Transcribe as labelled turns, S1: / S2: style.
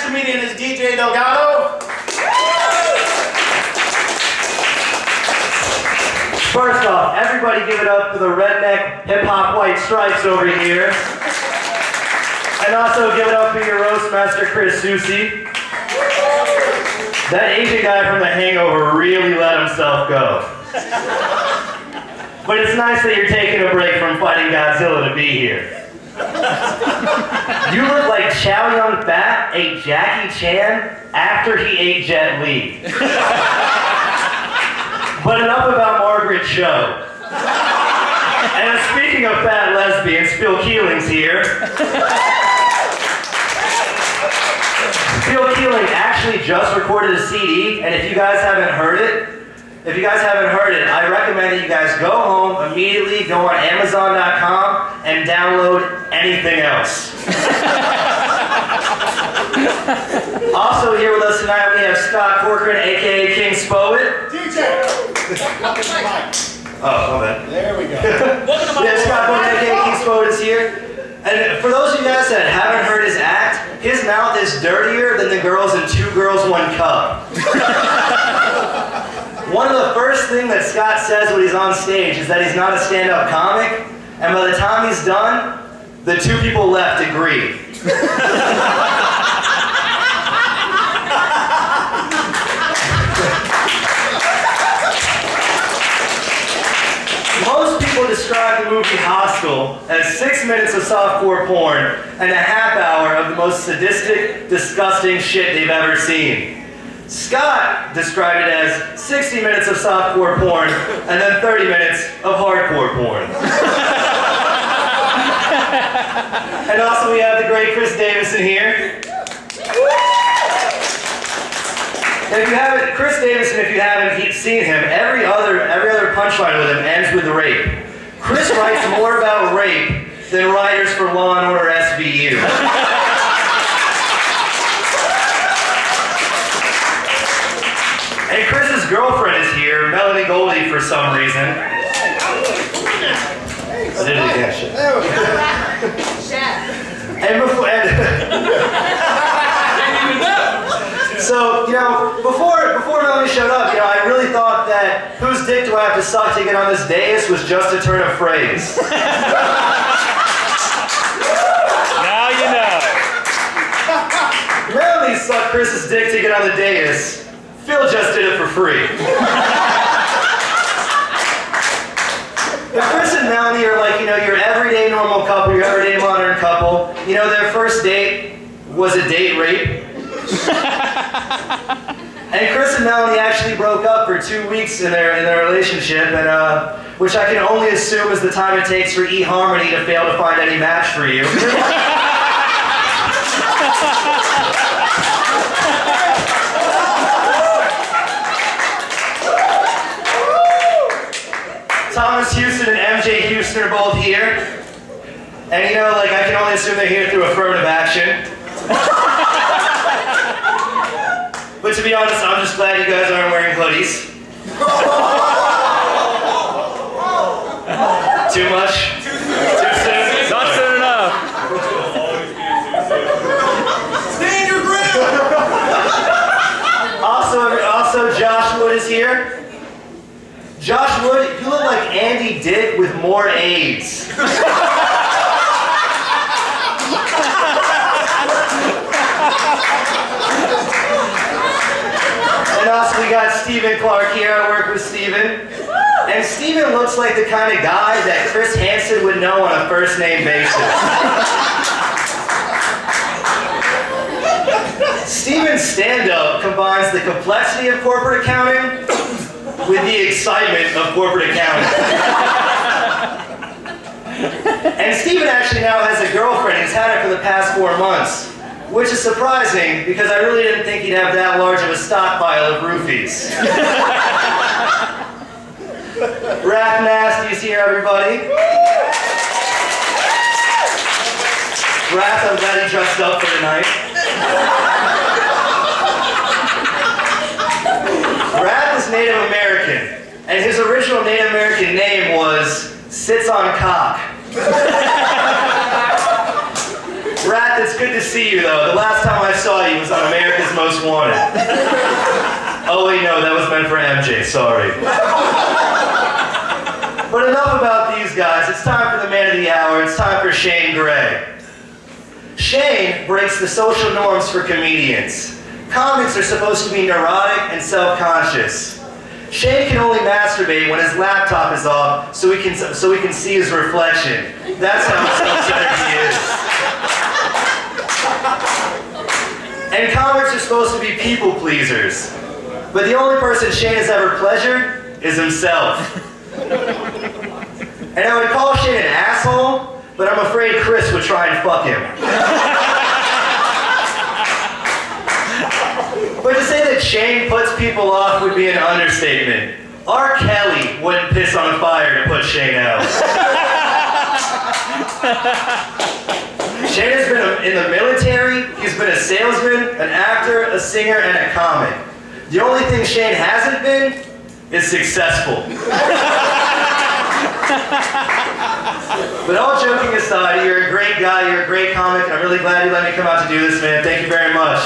S1: comedian is DJ Delgado.
S2: First off, everybody give it up for the redneck hip-hop white stripes over here. And also give it up for your roast master, Chris Susi. That Asian guy from The Hangover really let himself go. But it's nice that you're taking a break from fighting Godzilla to be here. You look like Chow Yun-fat ate Jackie Chan after he ate Jet Li. But enough about Margaret Cho. And speaking of fat lesbians, Phil Keeling's here. Phil Keeling actually just recorded a CD, and if you guys haven't heard it, I recommend that you guys go home immediately, go on Amazon.com, and download anything else. Also here with us tonight, we have Scott Corcoran, aka King Spoet.
S1: DJ!
S2: Oh, man.
S1: There we go.
S2: Yeah, Scott Corcoran, aka King Spoet is here. And for those of you guys that haven't heard his act, his mouth is dirtier than the girls in Two Girls, One Cup. One of the first things that Scott says when he's on stage is that he's not a stand-up comic, and by the time he's done, the two people left agree. Most people describe the movie Hostel as 6 minutes of softcore porn and a half hour of the most sadistic, disgusting shit they've ever seen. Scott described it as 60 minutes of softcore porn and then 30 minutes of hardcore porn. And also we have the great Chris Davison here. Chris Davison, if you haven't seen him, every other punchline with him ends with rape. Chris writes more about rape than writers for Law & Order SVU. And Chris's girlfriend is here, Melanie Goldie, for some reason. I did it again, shit.
S1: There we go.
S2: And before, so, before Melanie showed up, I really thought that whose dick do I have to suck to get on this dais was just a turn of phrase.
S3: Now you know.
S2: Melanie sucked Chris's dick to get on the dais. Phil just did it for free. But Chris and Melanie are like, your everyday normal couple, your everyday modern couple. Their first date was a date rape. And Chris and Melanie actually broke up for 2 weeks in their relationship, and which I can only assume is the time it takes for eHarmony to fail to find any match for you. Thomas Houston and MJ Houston are both here. And I can only assume they're here through affirmative action. But to be honest, I'm just glad you guys aren't wearing hoodies. Too much? Too soon?
S3: Not soon enough.
S1: Stand your ground!
S2: Also, Josh Wood is here. Josh Wood, you look like Andy Dick with more AIDS. And also we got Stephen Clark here. I work with Stephen. And Stephen looks like the kind of guy that Chris Hansen would know on a first name basis. Stephen's stand-up combines the complexity of corporate accounting with the excitement of corporate accounting. And Stephen actually now has a girlfriend. He's had it for the past 4 months. Which is surprising, because I really didn't think he'd have that large of a stockpile of roofies. Raph Nasty's here, everybody. Raph, I'm glad he dressed up for tonight. Raph is Native American, and his original Native American name was Sits on Cock. Rat, it's good to see you, though. The last time I saw you was on America's Most Wanted. Oh, wait, no, that was meant for MJ, sorry. But enough about these guys. It's time for the man of the hour. It's time for Shane Gray. Shane breaks the social norms for comedians. Comics are supposed to be neurotic and self-conscious. Shane can only masturbate when his laptop is off so we can see his reflection. That's how self-centered he is. And comics are supposed to be people pleasers. But the only person Shane has ever pleasured is himself. And I would call Shane an asshole, but I'm afraid Chris would try and fuck him. But to say that Shane puts people off would be an understatement. R. Kelly wouldn't piss on a fire to put Shane out. Shane has been in the military, he's been a salesman, an actor, a singer, and a comic. The only thing Shane hasn't been is successful. But all joking aside, you're a great guy, you're a great comic, and I'm really glad you let me come out to do this, man. Thank you very much.